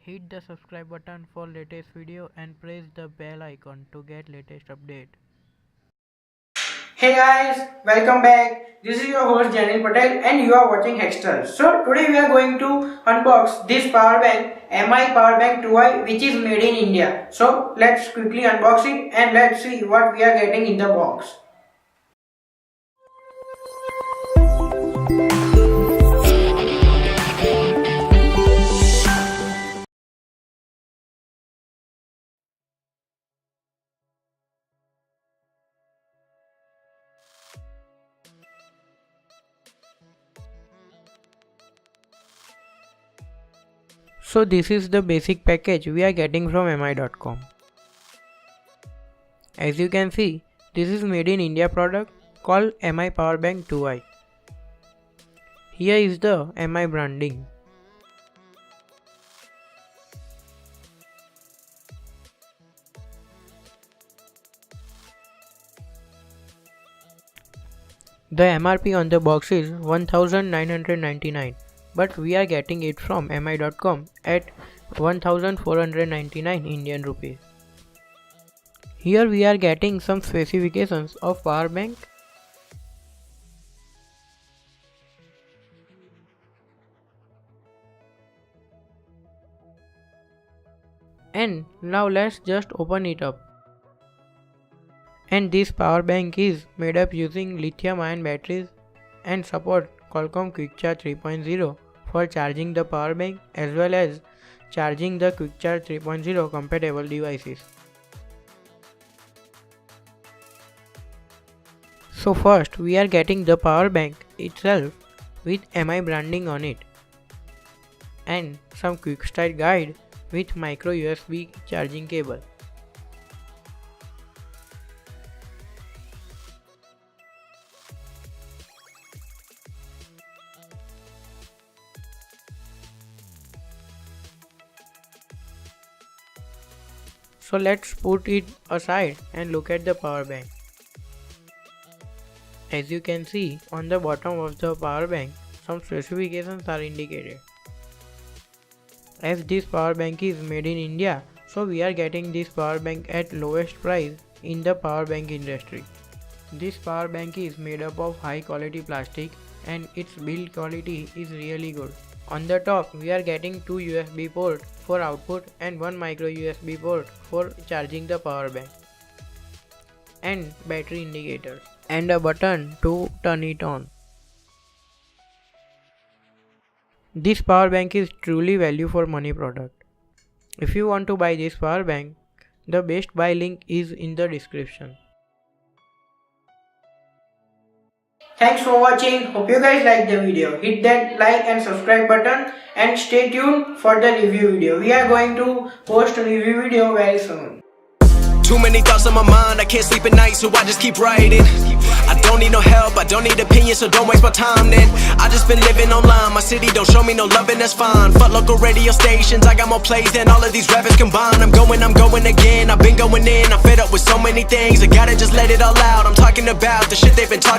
Hit the subscribe button for latest video and press the bell icon to get latest update. Hey guys, welcome back. This is your host Janil Patel and you are watching Hexter. So today we are going to unbox this power bank, mAh power bank 2i, which is made in India. So let's quickly unbox it and let's see what we are getting in the box. So this is the basic package we are getting from mAh.com. As you can see, this is made in India product called mAh Power Bank 2i. Here is the mAh branding. The MRP on the box is 1999, but we are getting it from mAh.com at 1499 Indian rupees. Here we are getting some specifications of power bank. And now let's just open it up. And this power bank is made up using lithium-ion batteries and support Qualcomm Quick Charge 3.0 for charging the power bank as well as charging the Quick Charge 3.0 compatible devices. So first we are getting the power bank itself with mAh branding on it and some quick start guide with micro USB charging cable. So let's put it aside and look at the power bank. As you can see on the bottom of the power bank, some specifications are indicated. As this power bank is made in India, so we are getting this power bank at lowest price in the power bank industry. This power bank is made up of high quality plastic and its build quality is really good. On the top we are getting two USB ports for output and one micro USB port for charging the power bank, and battery indicators and a button to turn it on. This power bank is truly value for money product. If you want to buy this power bank, the best buy link is in the description. Thanks for watching. Hope you guys like the video. Hit that like and subscribe button and stay tuned for the review video. We are going to post a review video very soon. Too many thoughts on my mind, I can't sleep at night, so I just keep writing. I don't need no help, I don't need opinions, so don't waste my time then. I just been living online, my city don't show me no love and that's fine. Fuck local radio stations, I got more plays than all of these rappers combined. I'm going again, I've been going in, I'm fed up with so many things. I gotta just let it all out, I'm talking about the shit they've been talking